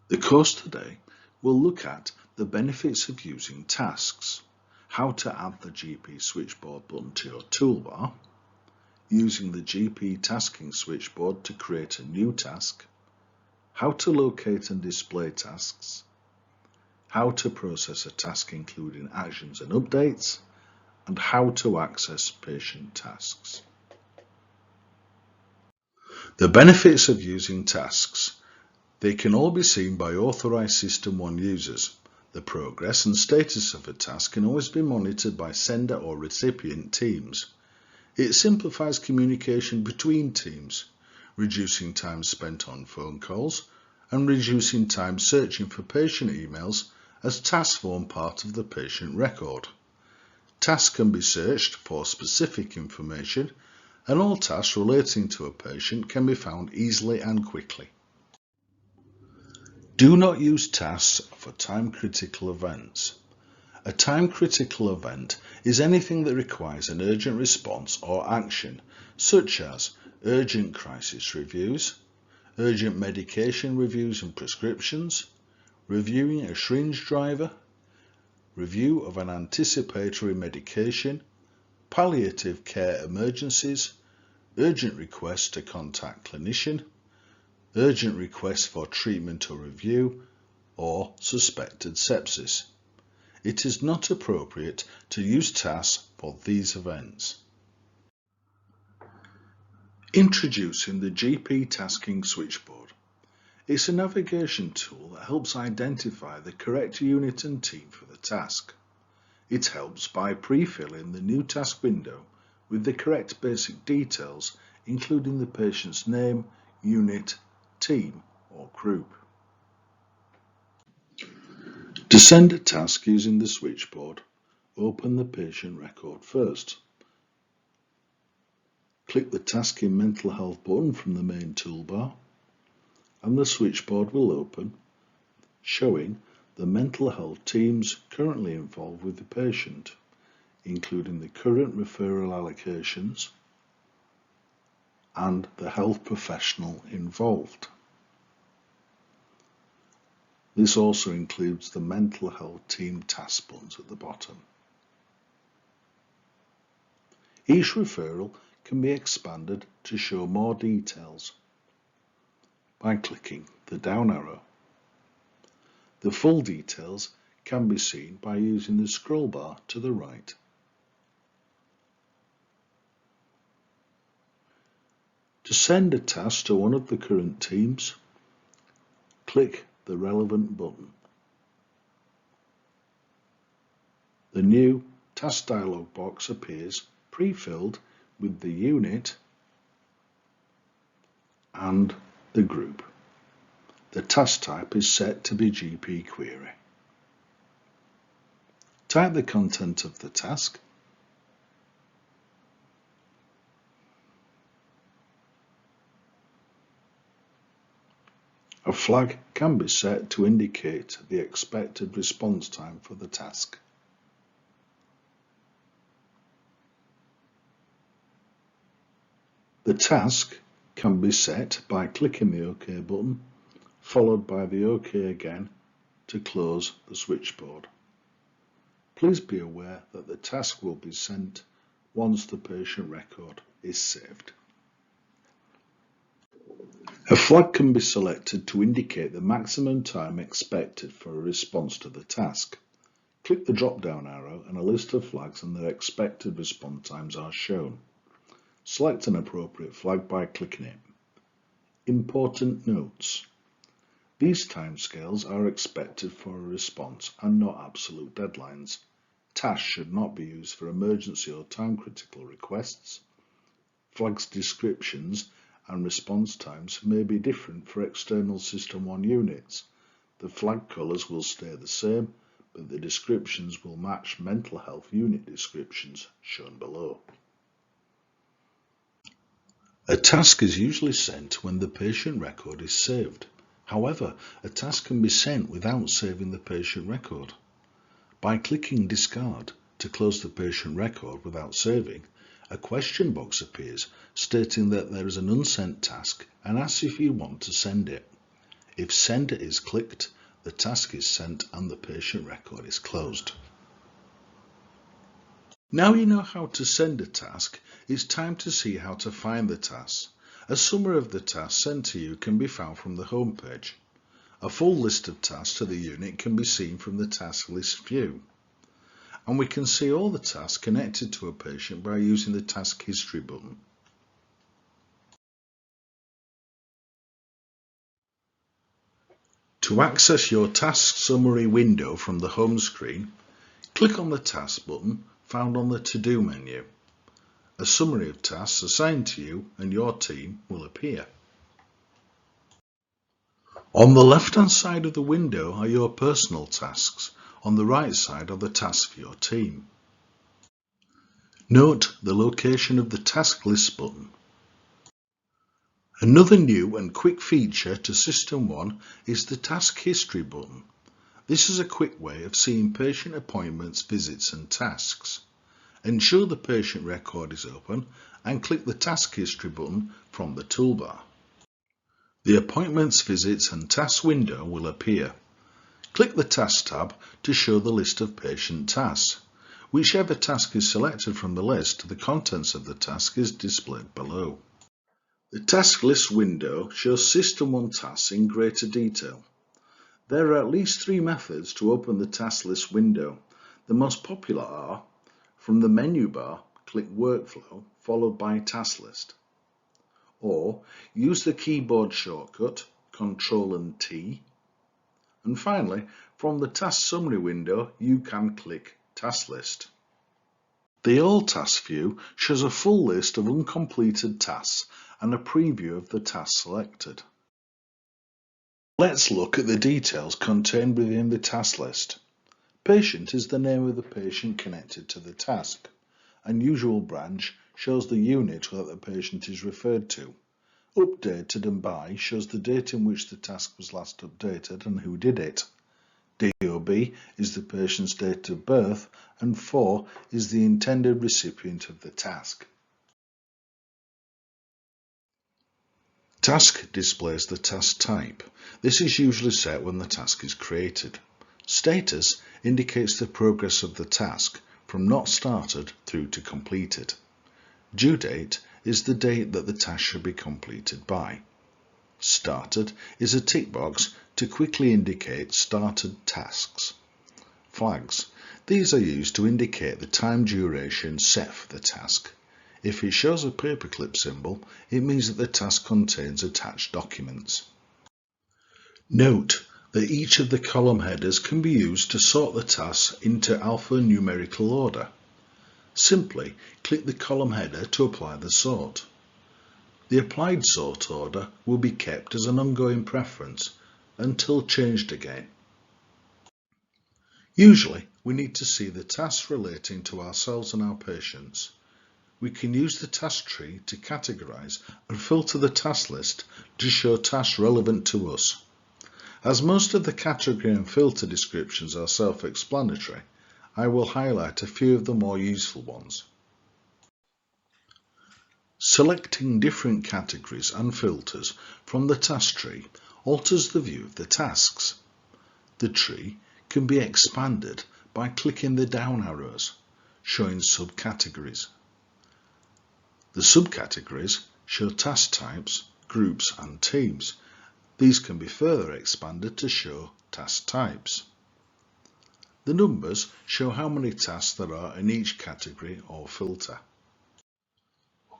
The course today will look at the benefits of using tasks, how to add the GP switchboard button to your toolbar, using the GP tasking switchboard to create a new task, how to locate and display tasks, how to process a task including actions and updates, and how to access patient tasks. The benefits of using tasks. They can all be seen by authorized SystmOne users. The progress and status of a task can always be monitored by sender or recipient teams. It simplifies communication between teams, reducing time spent on phone calls and reducing time searching for patient emails as tasks form part of the patient record. Tasks can be searched for specific information, and all tasks relating to a patient can be found easily and quickly. Do not use tasks for time-critical events. A time-critical event is anything that requires an urgent response or action, such as urgent crisis reviews, urgent medication reviews and prescriptions, reviewing a syringe driver, review of an anticipatory medication, palliative care emergencies, urgent request to contact clinician, urgent request for treatment or review, or suspected sepsis. It is not appropriate to use tasks for these events. Introducing the GP Tasking Switchboard. It's a navigation tool that helps identify the correct unit and team for the task. It helps by pre-filling the new task window with the correct basic details, including the patient's name, unit, team or group. To send a task using the switchboard, open the patient record first. Click the Tasking Mental Health button from the main toolbar and the switchboard will open, showing the mental health teams currently involved with the patient, including the current referral allocations and the health professional involved. This also includes the mental health team task buttons at the bottom. Each referral can be expanded to show more details by clicking the down arrow. The full details can be seen by using the scroll bar to the right. To send a task to one of the current teams, click the relevant button. The new task dialog box appears pre-filled with the unit and the group. The task type is set to be GP query. Type the content of the task. A flag can be set to indicate the expected response time for the task. The task can be set by clicking the OK button, followed by the OK again to close the switchboard. Please be aware that the task will be sent once the patient record is saved. A flag can be selected to indicate the maximum time expected for a response to the task. Click the drop-down arrow and a list of flags and their expected response times are shown. Select an appropriate flag by clicking it. Important notes. These timescales are expected for a response and not absolute deadlines. Tasks should not be used for emergency or time-critical requests. Flags descriptions and response times may be different for external SystmOne units. The flag colours will stay the same, but the descriptions will match mental health unit descriptions shown below. A task is usually sent when the patient record is saved. However, a task can be sent without saving the patient record. By clicking Discard to close the patient record without saving, a question box appears stating that there is an unsent task and asks if you want to send it. If Send is clicked, the task is sent and the patient record is closed. Now you know how to send a task, it's time to see how to find the task. A summary of the tasks sent to you can be found from the home page. A full list of tasks to the unit can be seen from the task list view. And we can see all the tasks connected to a patient by using the Task History button. To access your task summary window from the home screen, click on the Task button found on the To Do menu. A summary of tasks assigned to you and your team will appear. On the left-hand side of the window are your personal tasks. On the right side are the tasks for your team. Note the location of the Task List button. Another new and quick feature to SystmOne is the Task History button. This is a quick way of seeing patient appointments, visits and tasks. Ensure the patient record is open and click the Task History button from the toolbar. The Appointments, Visits and Tasks window will appear. Click the Task tab to show the list of patient tasks. Whichever task is selected from the list, the contents of the task is displayed below. The Task List window shows SystmOne tasks in greater detail. There are at least 3 methods to open the Task List window. The most popular are, from the menu bar, click Workflow followed by Task List. Or use the keyboard shortcut Ctrl and T. And finally, from the Task Summary window, you can click Task List. The All Tasks view shows a full list of uncompleted tasks and a preview of the task selected. Let's look at the details contained within the task list. Patient is the name of the patient connected to the task. Unusual branch shows the unit that the patient is referred to. Updated and by shows the date in which the task was last updated and who did it. DOB is the patient's date of birth and 4 is the intended recipient of the task. Task displays the task type. This is usually set when the task is created. Status indicates the progress of the task from not started through to completed. Due date is the date that the task should be completed by. Started is a tick box to quickly indicate started tasks. Flags. These are used to indicate the time duration set for the task. If it shows a paperclip symbol, it means that the task contains attached documents. Note that each of the column headers can be used to sort the tasks into alphanumerical order. Simply click the column header to apply the sort. The applied sort order will be kept as an ongoing preference until changed again. Usually, we need to see the tasks relating to ourselves and our patients. We can use the task tree to categorize and filter the task list to show tasks relevant to us. As most of the category and filter descriptions are self-explanatory, I will highlight a few of the more useful ones. Selecting different categories and filters from the task tree alters the view of the tasks. The tree can be expanded by clicking the down arrows, showing subcategories. The subcategories show task types, groups and teams. These can be further expanded to show task types. The numbers show how many tasks there are in each category or filter.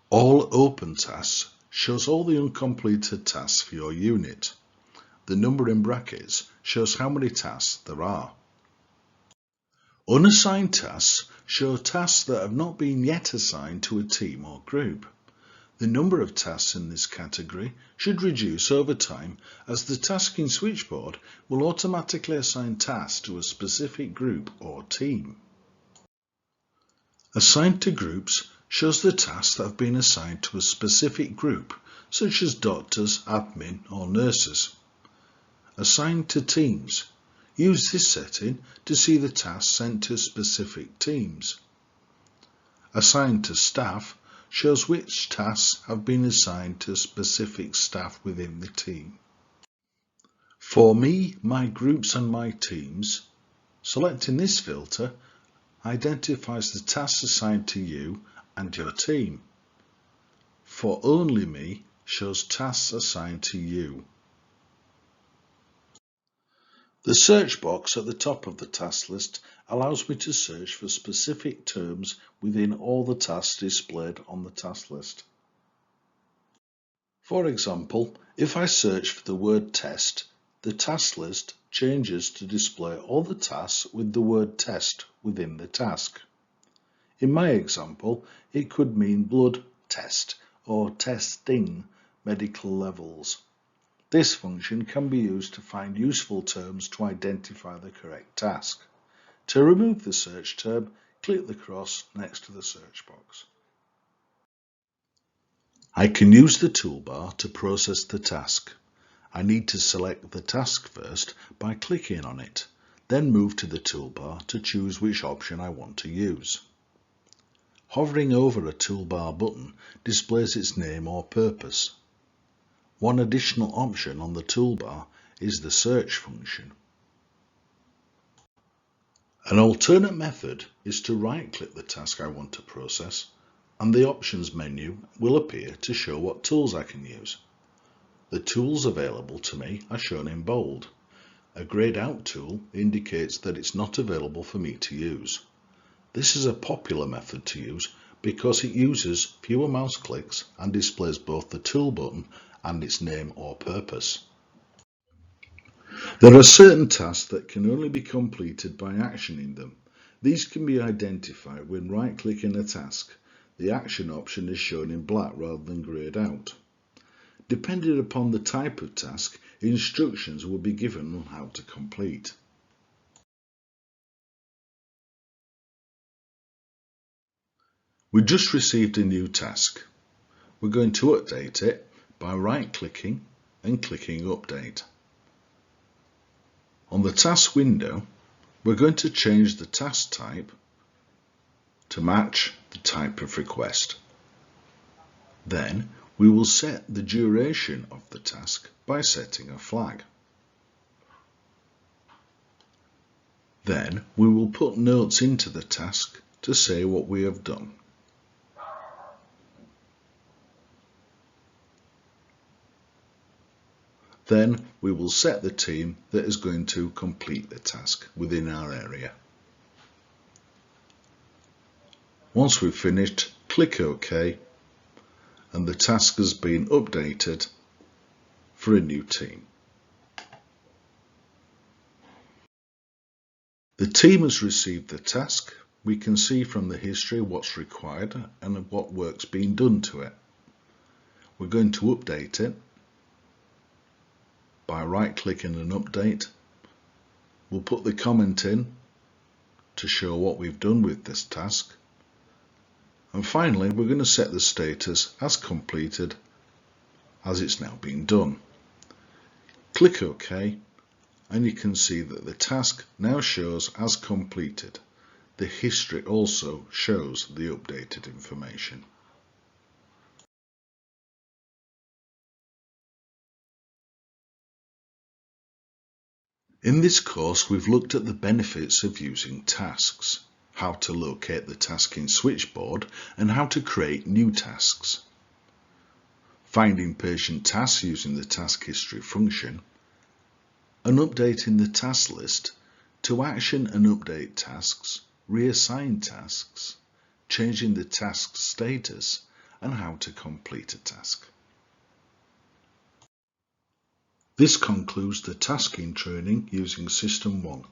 All open tasks shows all the uncompleted tasks for your unit. The number in brackets shows how many tasks there are. Unassigned tasks show tasks that have not been yet assigned to a team or group. The number of tasks in this category should reduce over time as the tasking switchboard will automatically assign tasks to a specific group or team. Assigned to groups shows the tasks that have been assigned to a specific group, such as doctors, admin or nurses. Assigned to teams. Use this setting to see the tasks sent to specific teams. Assigned to staff shows which tasks have been assigned to specific staff within the team. For me, my groups and my teams, selecting this filter identifies the tasks assigned to you and your team. For only me shows tasks assigned to you. The search box at the top of the task list allows me to search for specific terms within all the tasks displayed on the task list. For example, if I search for the word test, the task list changes to display all the tasks with the word test within the task. In my example, it could mean blood test or testing medical levels. This function can be used to find useful terms to identify the correct task. To remove the search term, click the cross next to the search box. I can use the toolbar to process the task. I need to select the task first by clicking on it, then move to the toolbar to choose which option I want to use. Hovering over a toolbar button displays its name or purpose. One additional option on the toolbar is the search function. An alternate method is to right-click the task I want to process, and the options menu will appear to show what tools I can use. The tools available to me are shown in bold. A grayed out tool indicates that it's not available for me to use. This is a popular method to use because it uses fewer mouse clicks and displays both the tool button and its name or purpose. There are certain tasks that can only be completed by actioning them. These can be identified when right-clicking a task. The action option is shown in black rather than grayed out. Depending upon the type of task, instructions will be given on how to complete. We just received a new task. We're going to update it by right-clicking and clicking Update. On the task window, we're going to change the task type to match the type of request. Then we will set the duration of the task by setting a flag. Then we will put notes into the task to say what we have done. Then we will set the team that is going to complete the task within our area. Once we've finished, click OK, and the task has been updated for a new team. The team has received the task. We can see from the history what's required and what work's been done to it. We're going to update it by right-clicking an update. We'll put the comment in to show what we've done with this task. And finally, we're going to set the status as completed as it's now been done. Click OK, and you can see that the task now shows as completed. The history also shows the updated information. In this course, we've looked at the benefits of using tasks, how to locate the task in switchboard, and how to create new tasks. Finding patient tasks using the task history function, and updating the task list to action and update tasks, reassign tasks, changing the task status, and how to complete a task. This concludes the tasking training using SystmOne.